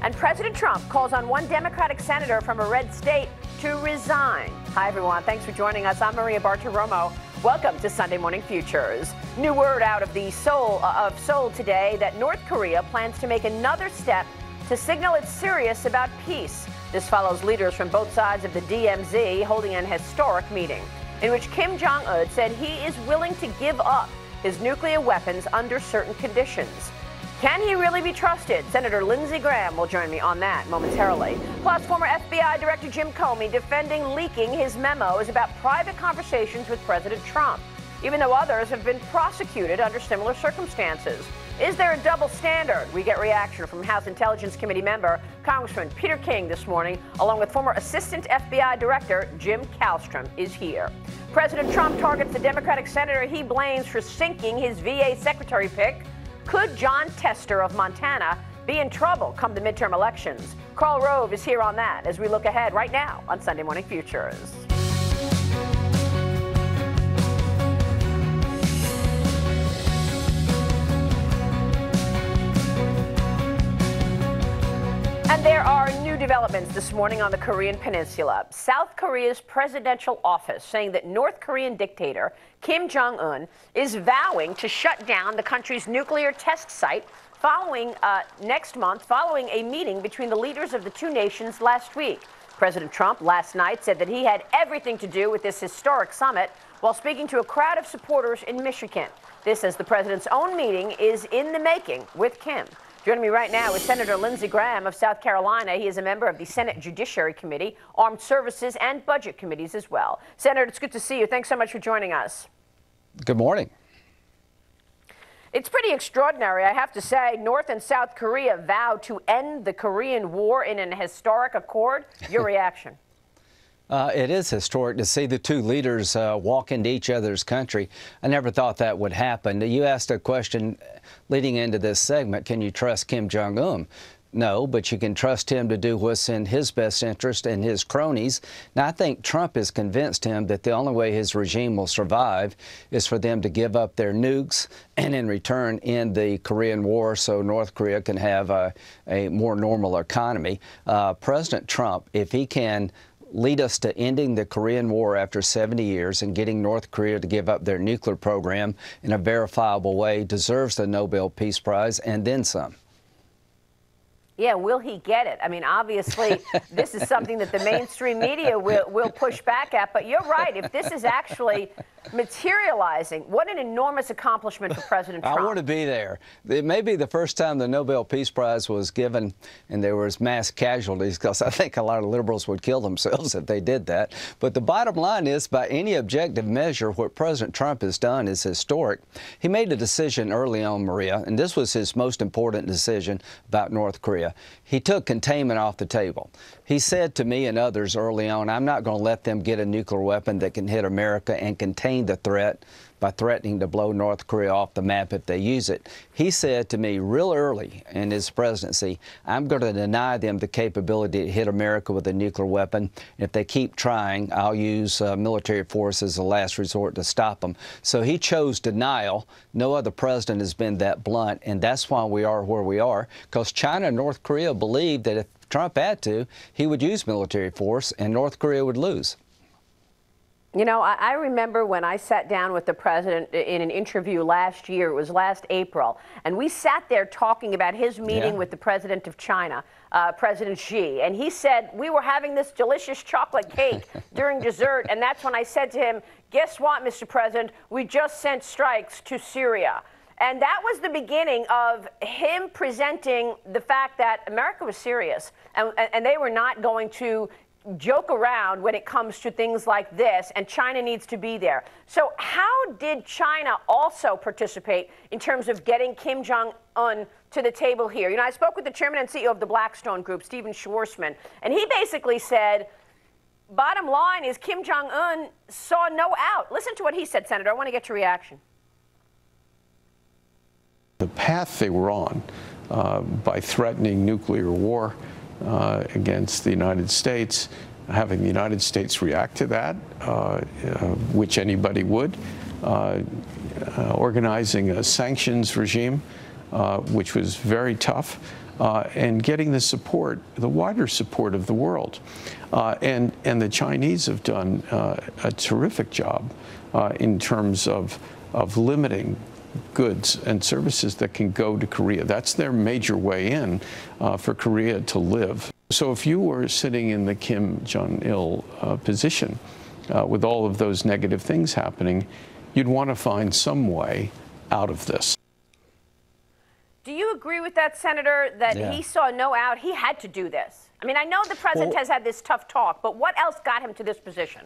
And President Trump calls on one Democratic senator from a red state to resign. Hi, everyone. Thanks for joining us. I'm Maria Bartiromo. Welcome to Sunday Morning Futures. New word out of the Seoul today that North Korea plans to make another step to signal it's serious about peace. This follows leaders from both sides of the DMZ holding an historic meeting in which Kim Jong-un said he is willing to give up his nuclear weapons under certain conditions. Can he really be trusted? Senator Lindsey will join me on that momentarily. Plus, former FBI Director Jim Comey defending leaking his memos about private conversations with President Trump, even though others have been prosecuted under similar circumstances. Is there a double standard? We get reaction from House Intelligence Committee member Congressman Peter King this morning, along with former Assistant FBI Director Jim Kallstrom is here. President Trump targets the Democratic senator he blames for sinking his VA secretary pick. Could John Tester of Montana be in trouble come the midterm elections? Carl Rove is here on that as we look ahead right now on Sunday Morning Futures. And there are new developments this morning on the Korean Peninsula. South Korea's presidential office saying that North Korean dictator Kim Jong-un is vowing to shut down the country's nuclear test site next month following a meeting between the leaders of the two nations last week. President Trump last night said that he had everything to do with this historic summit while speaking to a crowd of supporters in Michigan. This as the president's own meeting is in the making with Kim. Joining me right now is Senator Lindsey of South Carolina. He is a member of the Senate Judiciary Committee, Armed Services, and Budget Committees as well. Senator, it's good to see you. Thanks so much for joining us. Good morning. It's pretty extraordinary, I have to say. North and South Korea vowed to end the Korean War in an historic accord. Your reaction? It is historic to see the two leaders walk into each other's country. I never thought that would happen. You asked a question leading into this segment, can you trust Kim Jong-un? No, but you can trust him to do what's in his best interest and his cronies. Now, I think Trump has convinced him that the only way his regime will survive is for them to give up their nukes and in return end the Korean War so North Korea can have a more normal economy. President Trump, if he can lead us to ending the Korean War after 70 years and getting North Korea to give up their nuclear program in a verifiable way, deserves the Nobel Peace Prize and then some. Yeah, will he get it? I mean, obviously, this is something that the mainstream media will push back at. But you're right. If this is actually materializing, what an enormous accomplishment for President Trump. I want to be there. It may be the first time the Nobel Peace Prize was given and there was mass casualties, because I think a lot of liberals would kill themselves if they did that. But the bottom line is, by any objective measure, what President Trump has done is historic. He made a decision early on, Maria, and this was his most important decision about North Korea. He took containment off the table. He said to me and others early on, I'm not going to let them get a nuclear weapon that can hit America and contain the threat by threatening to blow North Korea off the map if they use it. He said to me real early in his presidency, I'm going to deny them the capability to hit America with a nuclear weapon. If they keep trying, I'll use military force as a last resort to stop them. So he chose denial. No other president has been that blunt, and that's why we are where we are, because China and North Korea believed that if Trump had to, he would use military force and North Korea would lose. You know, I remember when I sat down with the president in an interview last year, it was last April, and we sat there talking about his meeting with the president of China, President Xi, and he said, we were having this delicious chocolate cake during dessert, and that's when I said to him, guess what, Mr. President, we just sent strikes to Syria. And that was the beginning of him presenting the fact that America was serious, and they were not going to joke around when it comes to things like this, and China needs to be there. So how did China also participate in terms of getting Kim Jong-un to the table here? You know, I spoke with the chairman and CEO of the Blackstone Group, Stephen Schwarzman, and he basically said, bottom line is Kim Jong-un saw no out. Listen to what he said, Senator. I want to get your reaction. The path they were on by threatening nuclear war against the United States, having the United States react to that, which anybody would, organizing a sanctions regime, which was very tough, and getting the support, the wider support of the world. And the Chinese have done a terrific job in terms of limiting goods and services that can go to Korea. That's their major way in for Korea to live. So if you were sitting in the Kim Jong-il position with all of those negative things happening, you'd want to find some way out of this. Do you agree with that, Senator, that he saw no out? He had to do this. I mean, I know the president has had this tough talk, but what else got him to this position?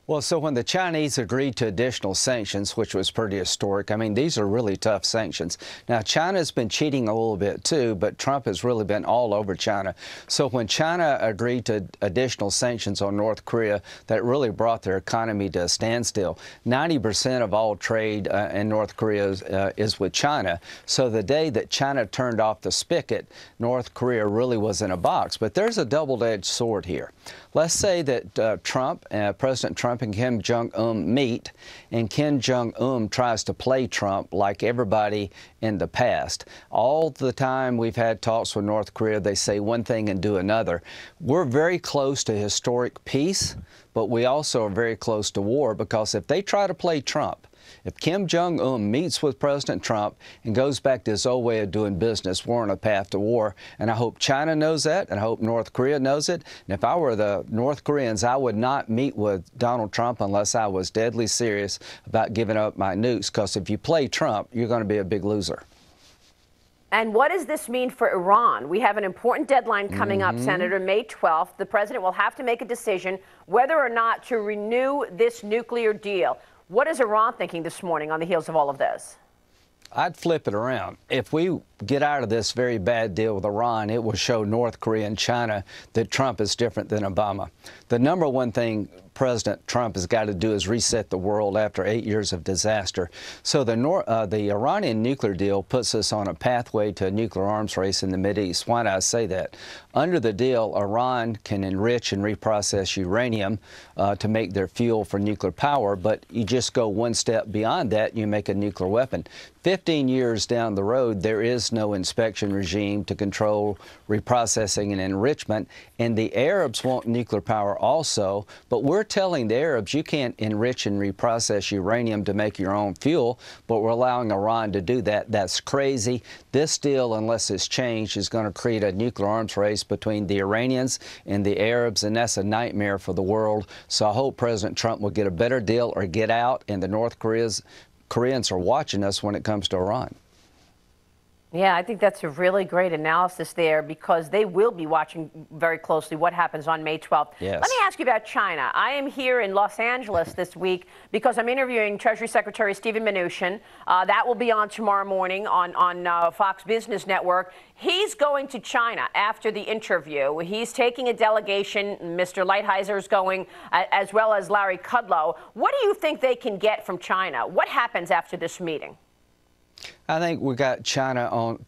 Well, so when the Chinese agreed to additional sanctions, which was pretty historic, I mean, these are really tough sanctions. Now, China's been cheating a little bit, too, but Trump has really been all over China. So when China agreed to additional sanctions on North Korea, that really brought their economy to a standstill. 90% of all trade in North Korea is with China. So the day that China turned off the spigot, North Korea really was in a box. But there's a double-edged sword here. Let's say that President Trump and Kim Jong-un meet, and Kim Jong-un tries to play Trump like everybody in the past. All the time we've had talks with North Korea, they say one thing and do another. We're very close to historic peace, but we also are very close to war, because if they try to play Trump, if Kim Jong-un meets with President Trump and goes back to his old way of doing business, we're on a path to war. And I hope China knows that, and I hope North Korea knows it. And if I were the North Koreans, I would not meet with Donald Trump unless I was deadly serious about giving up my nukes, because if you play Trump, you're going to be a big loser. And what does this mean for Iran? We have an important deadline coming up, Senator, May 12th. The president will have to make a decision whether or not to renew this nuclear deal. What is Iran thinking this morning on the heels of all of this? I'd flip it around. If we get out of this very bad deal with Iran, it will show North Korea and China that Trump is different than Obama. The number one thing President Trump has got to do is reset the world after 8 years of disaster. So the Iranian nuclear deal puts us on a pathway to a nuclear arms race in the Mideast. Why do I say that? Under the deal, Iran can enrich and reprocess uranium to make their fuel for nuclear power, but you just go one step beyond that, you make a nuclear weapon. 15 years down the road, there is no inspection regime to control reprocessing and enrichment, and the Arabs want nuclear power also, but we're telling the Arabs you can't enrich and reprocess uranium to make your own fuel, but we're allowing Iran to do that. That's crazy. This deal, unless it's changed, is going to create a nuclear arms race between the Iranians and the Arabs, and that's a nightmare for the world. So I hope President Trump will get a better deal or get out, and the North Koreans are watching us when it comes to Iran. Yeah, I think that's a really great analysis there, because they will be watching very closely what happens on May 12th. Yes. Let me ask you about China. I am here in Los Angeles this week because I'm interviewing Treasury Secretary Steven Mnuchin. That will be on tomorrow morning on Fox Business Network. He's going to China after the interview. He's taking a delegation. Mr. Lighthizer is going, as well as Larry Kudlow. What do you think they can get from China? What happens after this meeting? I think we got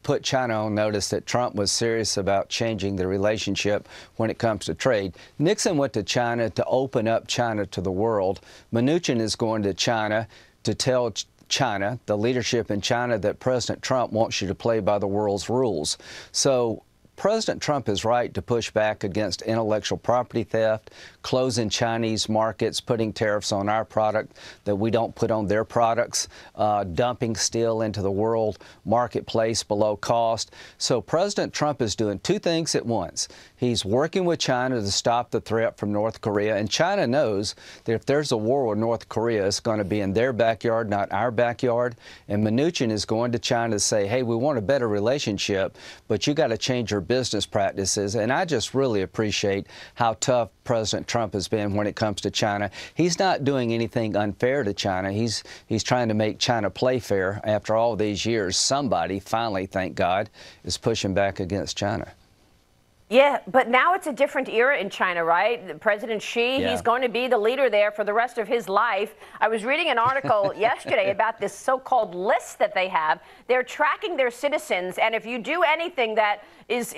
put China on notice that Trump was serious about changing the relationship when it comes to trade. Nixon went to China to open up China to the world. Mnuchin is going to China to tell China, the leadership in China, that President Trump wants you to play by the world's rules. So President Trump is right to push back against intellectual property theft, closing Chinese markets, putting tariffs on our product that we don't put on their products, dumping steel into the world marketplace below cost. So President Trump is doing two things at once. He's working with China to stop the threat from North Korea, and China knows that if there's a war with North Korea, it's going to be in their backyard, not our backyard. And Mnuchin is going to China to say, hey, we want a better relationship, but you got to change your business practices. And I just really appreciate how tough President Trump has been when it comes to China. He's not doing anything unfair to China. He's trying to make China play fair. After all these years, somebody finally, thank God, is pushing back against China. Yeah, but now it's a different era in China, right? President Xi, Yeah. he's going to be the leader there for the rest of his life. I was reading an article yesterday about this so-called list that they have. They're tracking their citizens, and if you do anything that is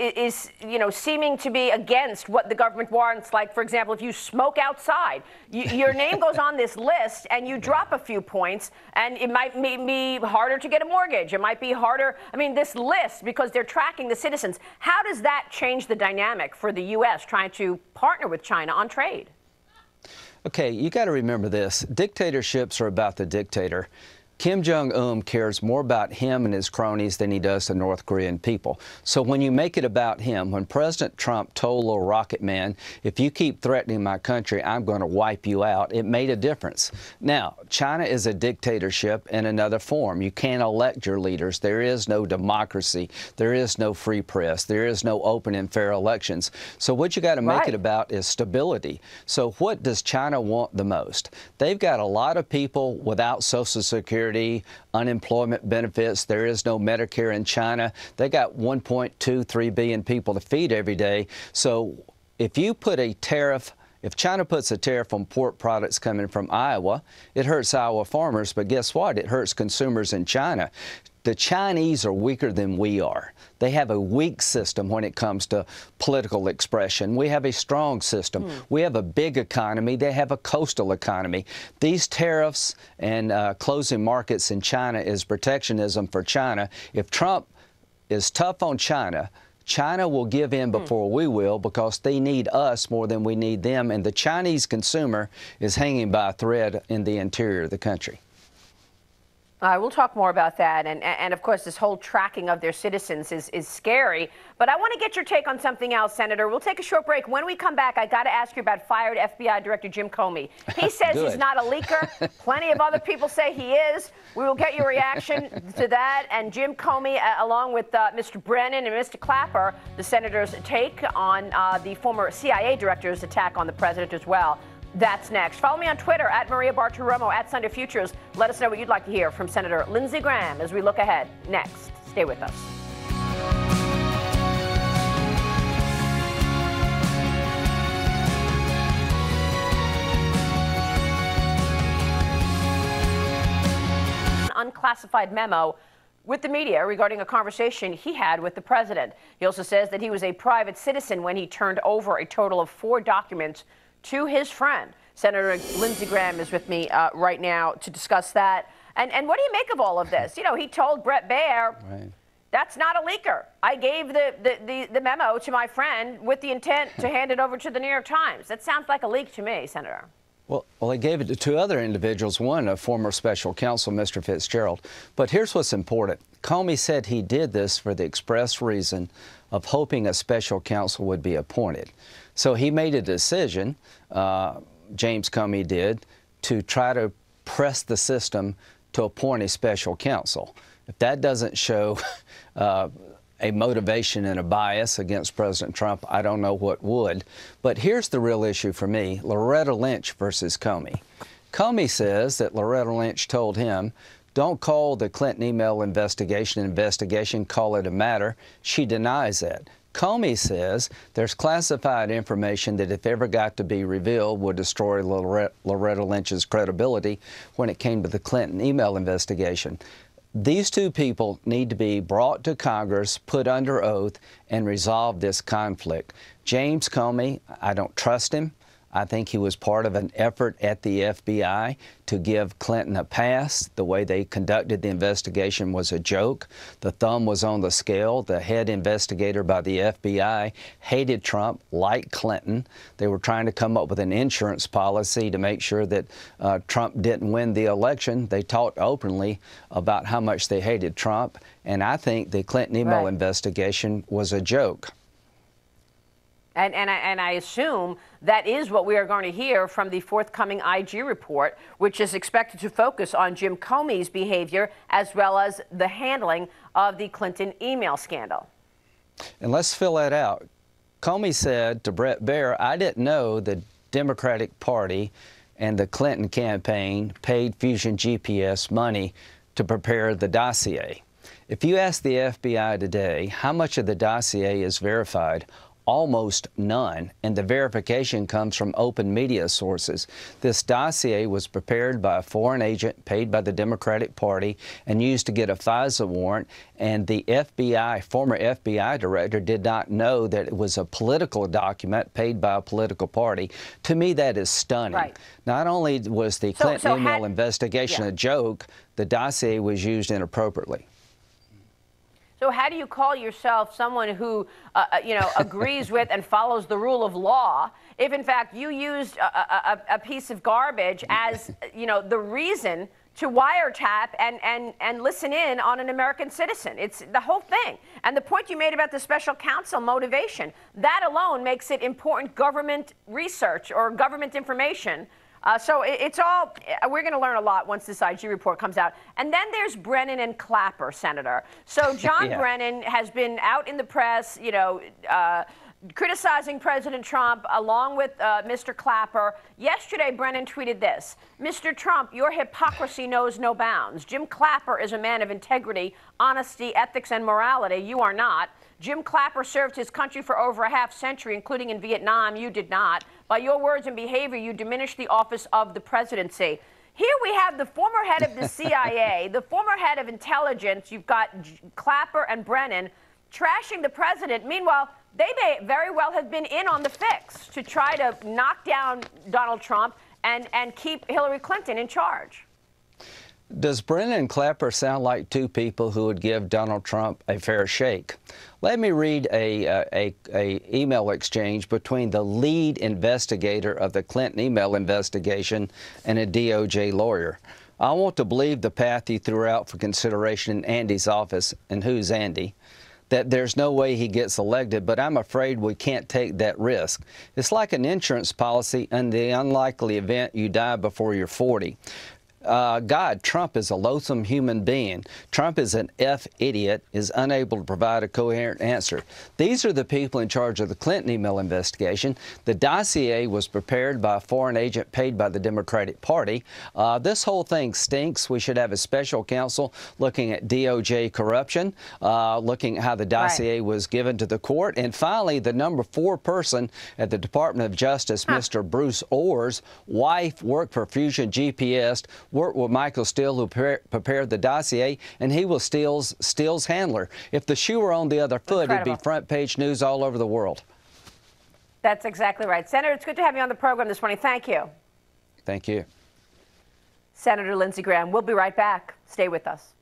seeming to be against what the government wants, like, for example, if you smoke outside, your name goes on this list, and you drop a few points, and it might be harder to get a mortgage. It might be harder. I mean, this list, because they're tracking the citizens, how does that change the dynamic for the U.S. trying to partner with China on trade? Okay, you got to remember this. Dictatorships are about the dictator. Kim Jong-un cares more about him and his cronies than he does the North Korean people. So when you make it about him, when President Trump told little rocket man, if you keep threatening my country, I'm going to wipe you out, it made a difference. Now, China is a dictatorship in another form. You can't elect your leaders. There is no democracy. There is no free press. There is no open and fair elections. So what you got to make it about is stability. So what does China want the most? They've got a lot of people without Social Security, unemployment benefits. There is no Medicare in China. They got 1.23 billion people to feed every day. So if you put a tariff, if China puts a tariff on pork products coming from Iowa, it hurts Iowa farmers, but guess what? It hurts consumers in China. The Chinese are weaker than we are. They have a weak system when it comes to political expression. We have a strong system. We have a big economy. They have a coastal economy. These tariffs and closing markets in China is protectionism for China. If Trump is tough on China, China will give in before we will, because they need us more than we need them. And the Chinese consumer is hanging by a thread in the interior of the country. We'll talk more about that. And of course, this whole tracking of their citizens is scary. But I want to get your take on something else, Senator. We'll take a short break. When we come back, I got to ask you about fired FBI Director Jim Comey. He says he's not a leaker. Plenty of other people say he is. We will get your reaction to that. And Jim Comey, along with Mr. Brennan and Mr. Clapper, the senator's take on the former CIA director's attack on the president as well. That's next. Follow me on Twitter at Maria Bartiromo at Sunday Futures. Let us know what you'd like to hear from Senator Lindsey Graham as we look ahead next. Stay with us. An unclassified memo with the media regarding a conversation he had with the president. He also says that he was a private citizen when he turned over a total of 4 documents to his friend. Senator Lindsey Graham is with me right now to discuss that. And what do you make of all of this? You know, he told Bret Baier, that's not a leaker. I gave the memo to my friend with the intent to hand it over to the New York Times. That sounds like a leak to me, Senator. Well, he gave it to 2 other individuals, one a former special counsel, Mr. Fitzgerald. But here's what's important. Comey said he did this for the express reason of hoping a special counsel would be appointed. So he made a decision, James Comey did, to try to press the system to appoint a special counsel. If that doesn't show a motivation and a bias against President Trump, I don't know what would. But here's the real issue for me, Loretta Lynch versus Comey. Comey says that Loretta Lynch told him, don't call the Clinton email investigation, call it a matter. She denies that. Comey says there's classified information that, if ever got to be revealed, would destroy Loretta Lynch's credibility when it came to the Clinton email investigation. These 2 people need to be brought to Congress, put under oath, and resolve this conflict. James Comey, I don't trust him. I think he was part of an effort at the FBI to give Clinton a pass. The way they conducted the investigation was a joke. The thumb was on the scale. The head investigator by the FBI hated Trump, like Clinton. They were trying to come up with an insurance policy to make sure that Trump didn't win the election. They talked openly about how much they hated Trump. And I think the Clinton email investigation was a joke. And I assume that is what we are going to hear from the forthcoming IG report, which is expected to focus on Jim Comey's behavior as well as the handling of the Clinton email scandal. And let's fill that out. Comey said to Bret Baier, I didn't know the Democratic Party and the Clinton campaign paid Fusion GPS money to prepare the dossier. If you ask the FBI today how much of the dossier is verified, almost none, and the verification comes from open media sources. This dossier was prepared by a foreign agent paid by the Democratic Party and used to get a FISA warrant, and the FBI, former FBI director, did not know that it was a political document paid by a political party. To me, that is stunning. Right. Not only was the Clinton email investigation a joke, the dossier was used inappropriately. So how do you call yourself someone who, agrees with and follows the rule of law if, in fact, you used a piece of garbage as, the reason to wiretap and listen in on an American citizen? It's the whole thing. And the point you made about the special counsel motivation, that alone makes it important government research or government information. So it's all, we're going to learn a lot once this IG report comes out. And then there's Brennan and Clapper, Senator. So John Brennan has been out in the press, criticizing President Trump along with Mr. Clapper. Yesterday, Brennan tweeted this: "Mr. Trump, your hypocrisy knows no bounds. Jim Clapper is a man of integrity, honesty, ethics, and morality. You are not. Jim Clapper served his country for over a half-century, including in Vietnam. You did not. By your words and behavior, you diminished the office of the presidency." Here we have the former head of the CIA, the former head of intelligence. You've got Clapper and Brennan trashing the president. Meanwhile, they may very well have been in on the fix to try to knock down Donald Trump and keep Hillary Clinton in charge. Does Brennan and Clapper sound like two people who would give Donald Trump a fair shake? Let me read a email exchange between the lead investigator of the Clinton email investigation and a DOJ lawyer. "I want to believe the path you threw out for consideration in Andy's office," and who's Andy, "that there's no way he gets elected, but I'm afraid we can't take that risk. It's like an insurance policy in the unlikely event you die before you're 40. God, Trump is a loathsome human being. Trump is an idiot, is unable to provide a coherent answer." These are the people in charge of the Clinton email investigation. The dossier was prepared by a foreign agent paid by the Democratic Party. This whole thing stinks. We should have a special counsel looking at DOJ corruption, looking at how the dossier was given to the court. And finally, the number 4 person at the Department of Justice, Mr. Bruce Orr's wife, worked for Fusion GPS, worked with Michael Steele, who prepared the dossier, and he was Steele's handler. If the shoe were on the other foot, it'd be front-page news all over the world. That's exactly right. Senator, it's good to have you on the program this morning. Thank you. Thank you. Senator Lindsey Graham. We'll be right back. Stay with us.